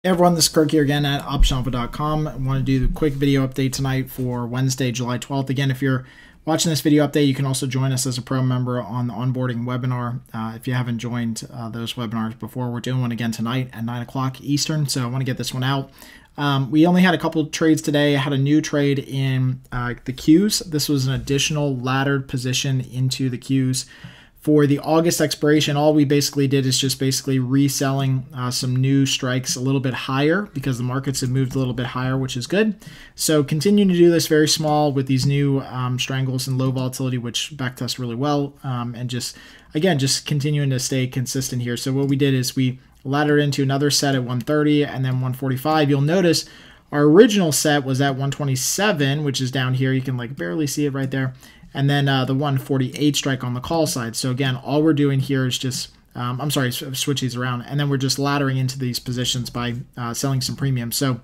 Hey everyone, this is Kirk here again at optionalpha.com. I want to do the quick video update tonight for Wednesday, July 12th. Again, if you're watching this video update, you can also join us as a pro member on the onboarding webinar. If you haven't joined those webinars before, we're doing one again tonight at 9 o'clock Eastern, so I want to get this one out. We only had a couple trades today. I had a new trade in the Qs. This was an additional laddered position into the Qs. For the August expiration, all we basically did is just basically reselling some new strikes a little bit higher because the markets have moved a little bit higher, which is good. So continuing to do this very small with these new strangles and low volatility, which backtest really well. And just continuing to stay consistent here. So what we did is we laddered into another set at 130 and then 145. You'll notice our original set was at 127, which is down here. You can like barely see it right there. And then the 148 strike on the call side. So again, all we're doing here is just, switch these around. And then we're just laddering into these positions by selling some premium. So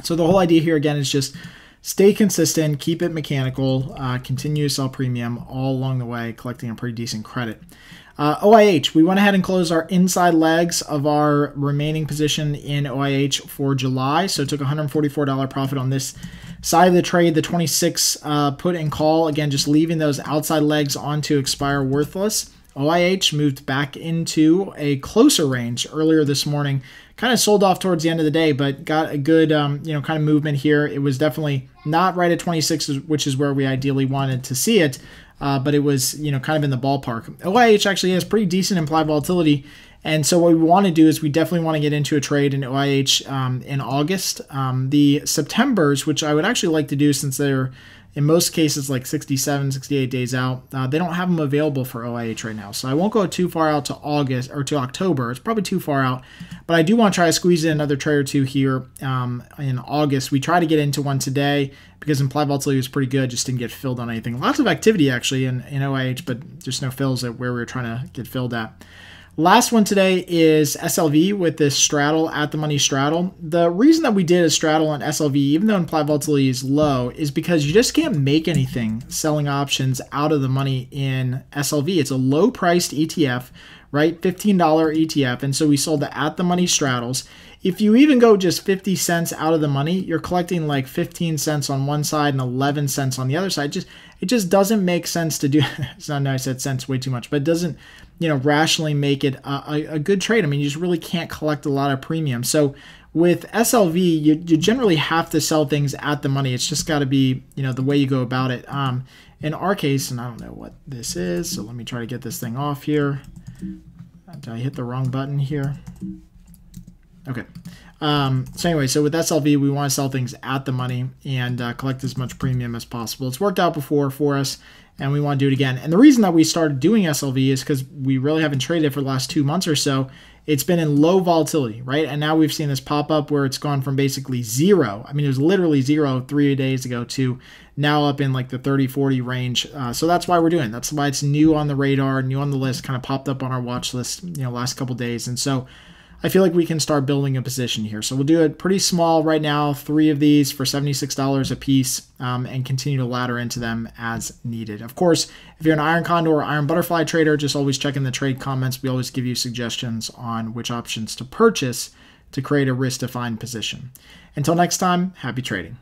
the whole idea here again is just stay consistent, keep it mechanical, continue to sell premium all along the way, collecting a pretty decent credit. OIH, we went ahead and closed our inside legs of our remaining position in OIH for July. So took $144 profit on this side of the trade, the 26 put and call, again, just leaving those outside legs on to expire worthless. OIH moved back into a closer range earlier this morning, kind of sold off towards the end of the day, but got a good, kind of movement here. It was definitely not right at 26, which is where we ideally wanted to see it. But it was, kind of in the ballpark. OIH actually has pretty decent implied volatility. And so what we want to do is we definitely want to get into a trade in OIH in August. The Septembers, which I would actually like to do since they're in most cases like 67, 68 days out, they don't have them available for OIH right now. So I won't go too far out to August or to October. It's probably too far out. But I do want to try to squeeze in another trade or two here in August. We try to get into one today because implied volatility was pretty good, just didn't get filled on anything. Lots of activity actually in OIH, but just no fills at where we were trying to get filled at. Last one today is SLV with this straddle, at the money straddle. The reason that we did a straddle on SLV, even though implied volatility is low, is because you just can't make anything selling options out of the money in SLV. It's a low priced ETF, right? $15 ETF. And so we sold the at the money straddles. If you even go just 50 cents out of the money, you're collecting like 15 cents on one side and 11 cents on the other side. It just doesn't make sense to do. It's not, no, I said cents way too much, but it doesn't, rationally make it a good trade. I mean, you just really can't collect a lot of premium. So with SLV, you generally have to sell things at the money. It's just got to be, the way you go about it. In our case, and I don't know what this is, so let me try to get this thing off here. Did I hit the wrong button here? Okay. So anyway, so with SLV, we want to sell things at the money and collect as much premium as possible. It's worked out before for us, and we want to do it again. And the reason that we started doing SLV is because we really haven't traded it for the last 2 months or so. It's been in low volatility, right? And now we've seen this pop up where it's gone from basically zero. I mean, it was literally zero 3 days ago to now up in like the 30, 40 range. So that's why we're doing it. That's why it's new on the radar, new on the list, kind of popped up on our watch list, last couple days. And so I feel like we can start building a position here. So we'll do it pretty small right now, 3 of these for $76 a piece, and continue to ladder into them as needed. Of course, if you're an iron condor or iron butterfly trader, just always check in the trade comments. We always give you suggestions on which options to purchase to create a risk-defined position. Until next time, happy trading.